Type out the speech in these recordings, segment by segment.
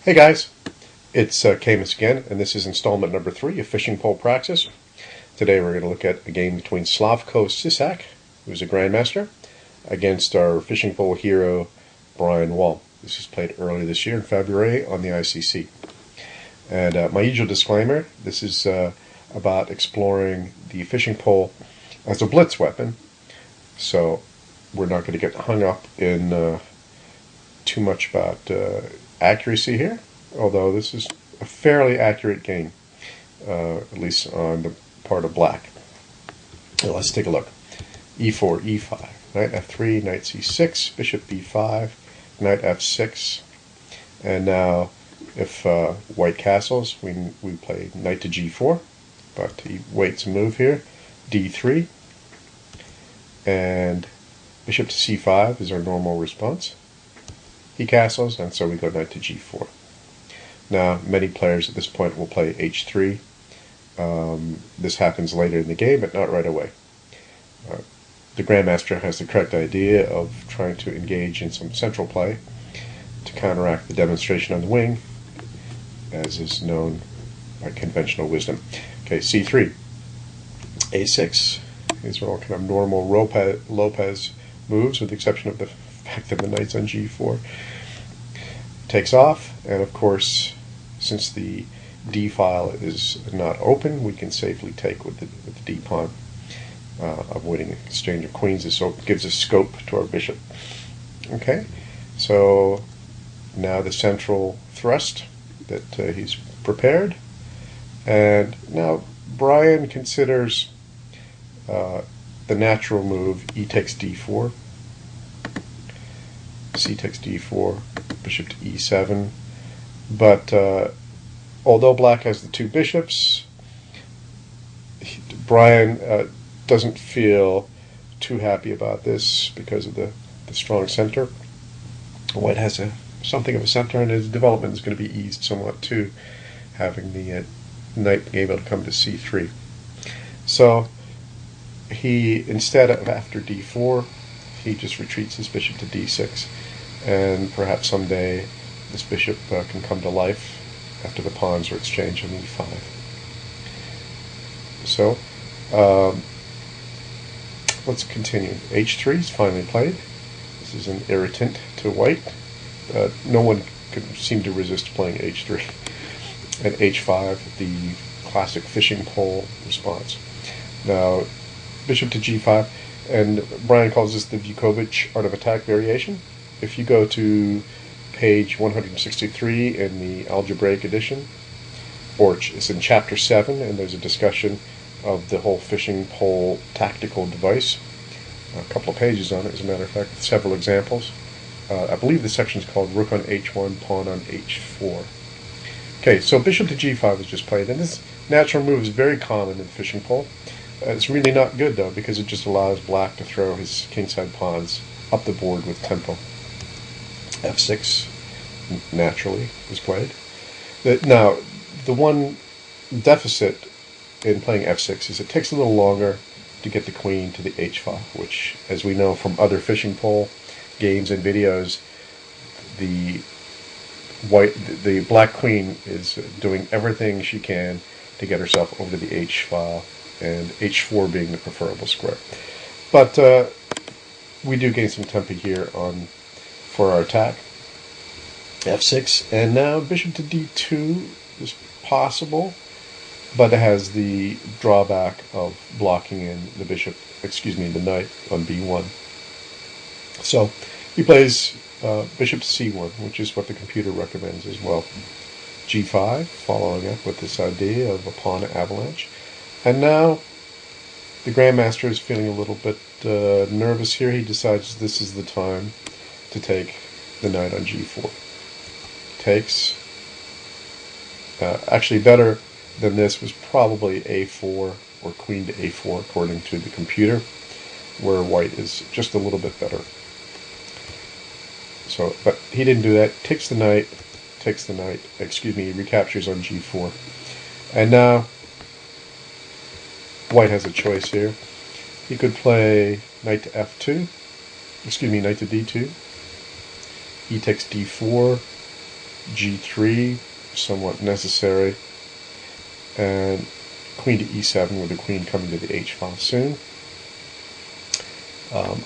Hey guys, it's Camus again, and this is installment number 3 of Fishing Pole Praxis. Today we're going to look at a game between Slavko Sisak, who's a grandmaster, against our fishing pole hero, Brian Wall. This was played earlier this year in February on the ICC. And my usual disclaimer, this is about exploring the fishing pole as a blitz weapon, so we're not going to get hung up in too much about accuracy here, although this is a fairly accurate game, at least on the part of black. So let's take a look. e4, e5, knight f3, knight c6, bishop b5, knight f6, and now if white castles, we play knight to g4, but he waits a move here, d3, and bishop to c5 is our normal response. He castles, and so we go knight to g4. Now, many players at this point will play h3. This happens later in the game, but not right away. The Grandmaster has the correct idea of trying to engage in some central play to counteract the demonstration on the wing, as is known by conventional wisdom. Okay, c3, a6. These are all kind of normal Lopez moves, with the exception of the fact that the knight's on g4. Takes off, and of course, since the d file is not open, we can safely take with the d pawn, avoiding exchange of queens. This gives us scope to our bishop. Okay, so now the central thrust that he's prepared, and now Brian considers the natural move e takes d4, c takes d4, bishop to e7, but although black has the two bishops, Brian doesn't feel too happy about this because of the strong center. White has something of a center, and his development is going to be eased somewhat too, having the knight able to come to c3. So he, instead of after d4, he just retreats his bishop to d6, and perhaps someday this bishop can come to life after the pawns are exchanged on e5. So let's continue. h3 is finally played. This is an irritant to white. No one could seem to resist playing h3. And h5, the classic fishing pole response. Now, bishop to g5, and Brian calls this the Vukovic Art of Attack variation. If you go to page 163 in the algebraic edition, or it's in chapter 7, and there's a discussion of the whole fishing pole tactical device. A couple of pages on it, as a matter of fact, with several examples. I believe the section is called Rook on h1, Pawn on h4. Okay, so bishop to g5 is just played, and this natural move is very common in the fishing pole. It's really not good, though, because it just allows black to throw his kingside pawns up the board with tempo. f6 naturally was played. Now, the one deficit in playing f6 is it takes a little longer to get the queen to the h file, which, as we know from other fishing pole games and videos, the black queen is doing everything she can to get herself over to the h file, and h4 being the preferable square. But we do gain some tempo here for our attack. f6, and now bishop to d2 is possible, but it has the drawback of blocking in the the knight on b1. So he plays bishop to c1, which is what the computer recommends as well. g5, following up with this idea of a pawn avalanche. And now the Grandmaster is feeling a little bit nervous here. He decides this is the time to take the knight on g4. Takes. Actually, better than this was probably a4 or queen to a4, according to the computer, where white is just a little bit better. So, but he didn't do that. Takes the knight, recaptures on g4. And now white has a choice here. He could play knight to f2, knight to d2. E takes d4, G3, somewhat necessary, and queen to E7 with the queen coming to the H file soon.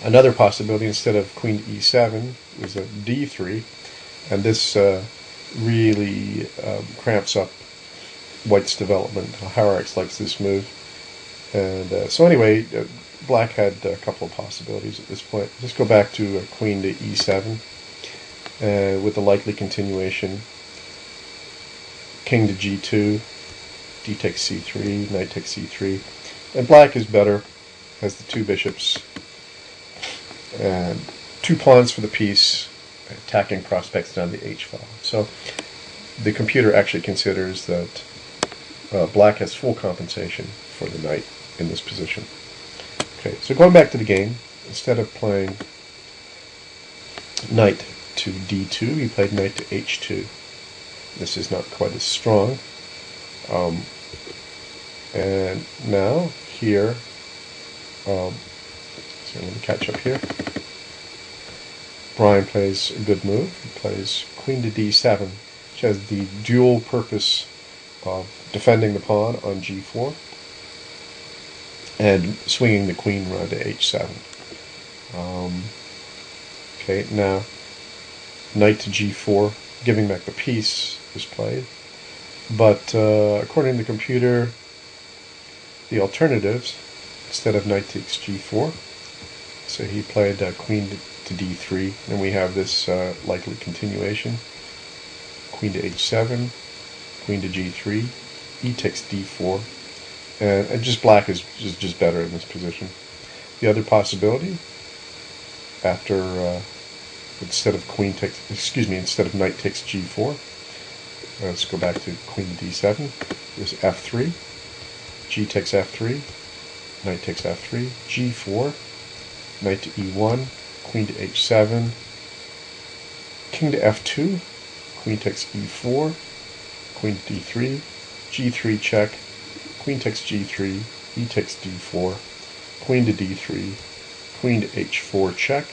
Another possibility, instead of queen to E7, is a D3, and this really cramps up White's development. Hierarchs likes this move. And so anyway, Black had a couple of possibilities at this point. Let's go back to queen to E7 with the likely continuation. King to G2, D takes C3, knight takes C3. And Black is better, has the two bishops and two pawns for the piece, attacking prospects down the H file. So the computer actually considers that Black has full compensation for the knight in this position. Okay, so going back to the game, instead of playing knight to D2, he played knight to H2. This is not quite as strong. And now here, so let me catch up here. Brian plays a good move. He plays queen to D7, which has the dual purpose of defending the pawn on G4 and swinging the queen around to H7. Okay, now knight to G4, giving back the piece, is played. But according to the computer, the alternatives, instead of knight takes G4, so he played queen to D3, and we have this likely continuation. Queen to H7, queen to G3, E takes D4, and just Black is just better in this position. The other possibility, after instead of instead of knight takes G4, let's go back to queen to D7. There's F3, G takes F3, knight takes F3, G4, knight to E1, queen to H7, king to F2, queen takes E4, queen to D3, G3 check, queen takes G3, E takes D4, queen to D3, queen to H4 check,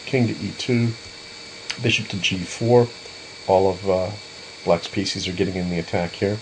king to E2, bishop to G4. All of Black's pieces are getting in the attack here.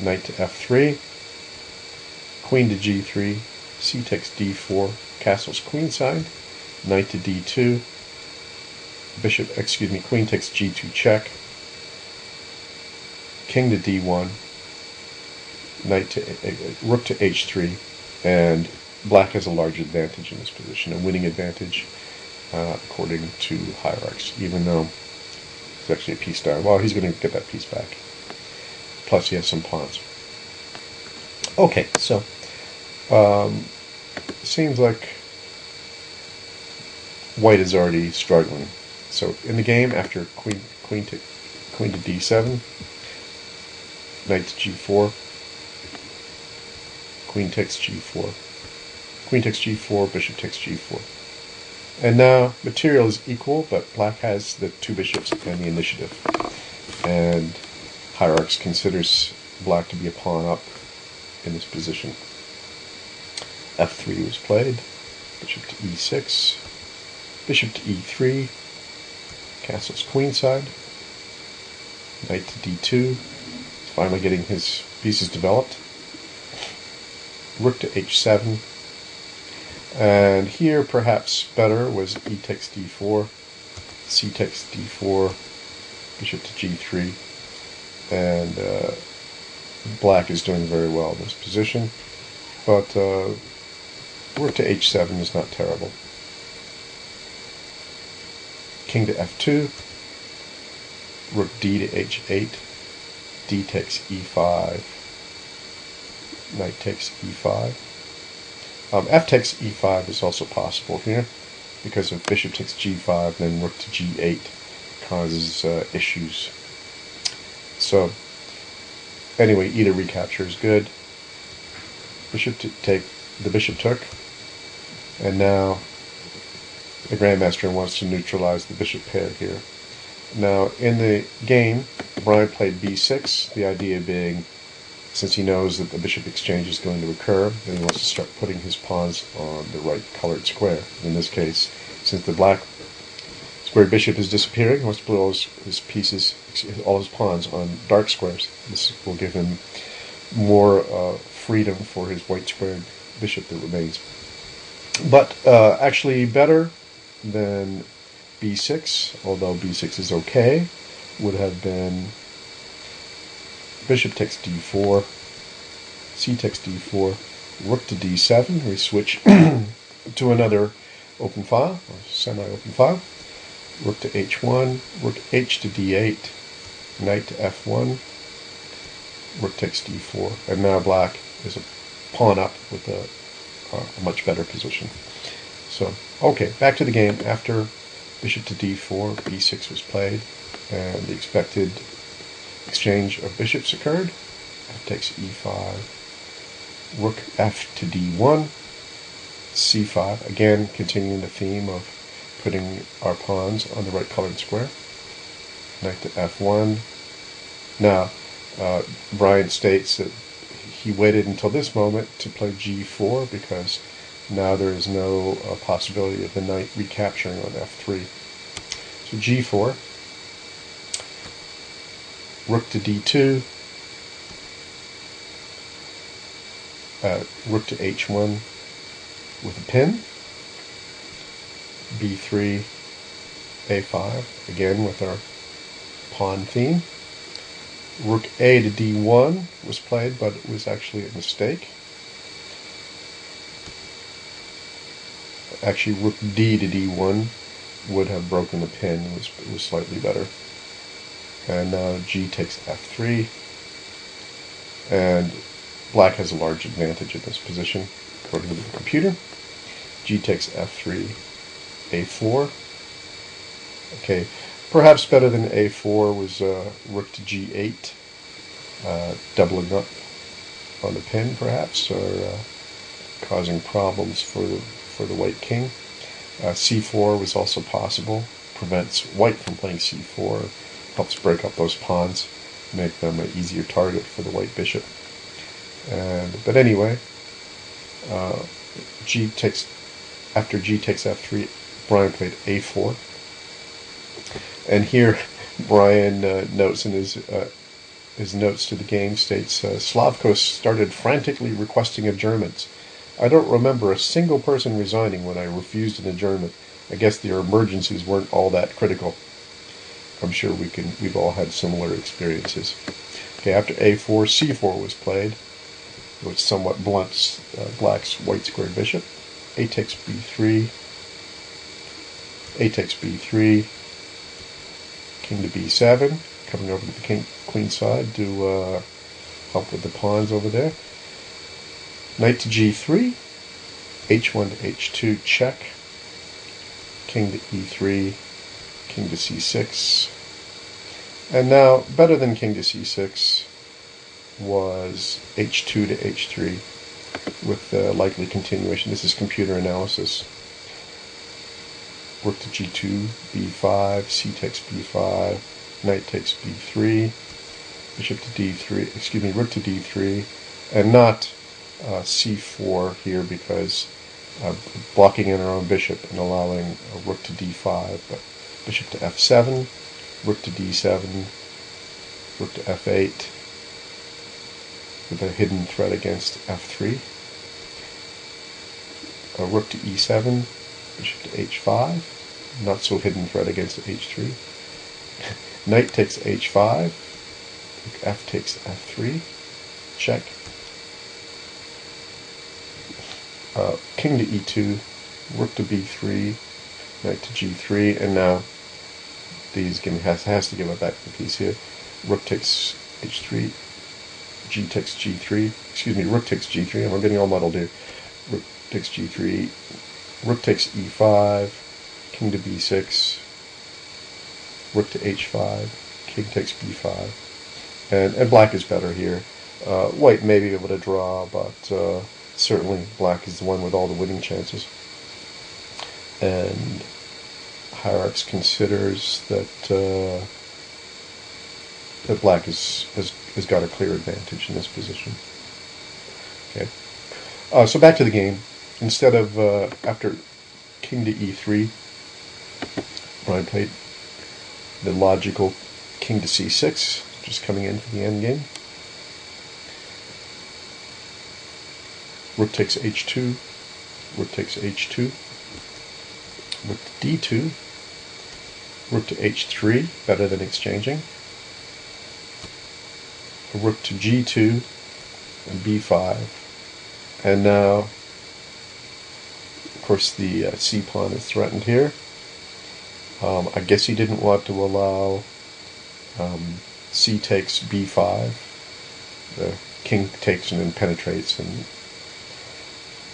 Knight to F3, queen to G3, C takes D4, castle's queenside, knight to D2, queen takes G2 check, king to D1, rook to H3, and Black has a large advantage in this position, a winning advantage according to hierarchs, even though it's actually a piece down. Well, he's going to get that piece back. Plus he has some pawns. Okay, so seems like White is already struggling. So in the game, after queen to D7, knight to G4, queen takes G4, queen takes G4, bishop takes G4. And now material is equal, but Black has the two bishops and the initiative. And hierarchs considers Black to be a pawn up in this position. F3 was played, bishop to E6, bishop to E3, castle's queenside, knight to D2, finally getting his pieces developed, rook to H7, and here perhaps better was E takes D4, C takes D4, bishop to G3, and Black is doing very well in this position, but rook to H7 is not terrible. King to F2, rook D to H8, D takes E5, knight takes E5. F takes E5 is also possible here, because if bishop takes G5, then rook to G8 causes issues. So anyway, either recapture is good. The bishop took, and now the Grandmaster wants to neutralize the bishop pair here. Now in the game, Brian played B6, the idea being, since he knows that the bishop exchange is going to occur, then he wants to start putting his pawns on the right colored square. In this case, since the Black's squared bishop is disappearing. He wants to put all his pieces, all his pawns on dark squares. This will give him more freedom for his white squared bishop that remains. But actually better than b6, although b6 is okay, would have been bishop takes d4, c takes d4, rook to d7. We switch to another open file, or semi-open file. Rook to h1, rook h to d8, knight to f1, rook takes d4, and now black is a pawn up with a much better position. So, okay, back to the game. After bishop to d4, b6 was played, and the expected exchange of bishops occurred. F takes e5, rook f to d1, c5, again continuing the theme of putting our pawns on the right colored square. Knight to f1. Now, Brian states that he waited until this moment to play g4 because now there is no possibility of the knight recapturing on f3. So g4, rook to d2, rook to h1 with a pin, b3, a5, again with our pawn theme. Rook a to d1 was played, but it was actually a mistake. Actually, rook d to d1 would have broken the pin. It was slightly better. And now g takes f3, and black has a large advantage in this position according to the computer. G takes f3, a4. Okay, perhaps better than a4 was rook to g8, doubling up on the pin perhaps, or causing problems for the white king. c4 was also possible, prevents white from playing c4, helps break up those pawns, make them an easier target for the white bishop. But anyway, after g takes f3, Brian played a4. And here, Brian notes in his notes to the game, states, Slavko started frantically requesting adjournments. I don't remember a single person resigning when I refused an adjournment. I guess their emergencies weren't all that critical. I'm sure we've all had similar experiences. Okay, after a4, c4 was played, which somewhat blunts black's white squared bishop. A takes b3, a takes b3, king to b7, coming over to the queen side to help with the pawns over there. Knight to g3, h1 to h2, check, king to e3, king to c6, and now better than king to c6 was h2 to h3 with the likely continuation. This is computer analysis. Rook to g2, b5, c takes b5, knight takes b3, bishop to d3, excuse me, rook to d3, and not c4 here because blocking in our own bishop and allowing a rook to d5, but bishop to f7, rook to d7, rook to f8, with a hidden threat against f3, rook to e7, bishop to h5, not so hidden threat against h3, knight takes h5, f takes f3, check, king to e2, rook to b3, knight to g3, and now these has to give a back the piece here. Rook takes h3, g takes g3, excuse me, rook takes g3, I'm getting all muddled here. Rook takes g3, rook takes e5, king to b6, rook to h5, king takes b5, and black is better here. White may be able to draw, but certainly black is the one with all the winning chances. And Hierarchs considers that that black has got a clear advantage in this position. Okay, so back to the game. Instead of after king to e3, Brian played the logical king to c6, just coming in for the endgame. Rook takes h2, rook takes h2, rook to d2, rook to h3, better than exchanging, a rook to g2, and b5, and now, of course, the c pawn is threatened here. I guess he didn't want to allow c takes b5. The king takes and then penetrates, and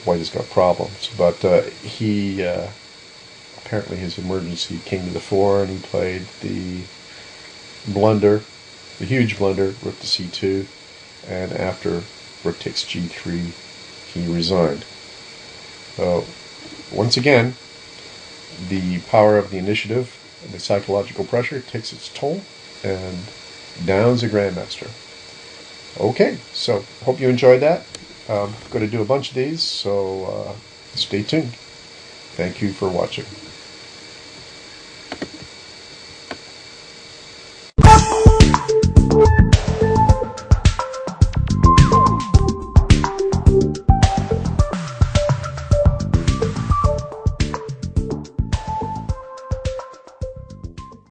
white has got problems. But he apparently his emergency king to the fore, and he played the blunder, the huge blunder, rook to c2, and after rook takes g3, he resigned. So once again, the power of the initiative and the psychological pressure takes its toll and downs a grandmaster. Okay, so hope you enjoyed that. I'm going to do a bunch of these, so stay tuned. Thank you for watching.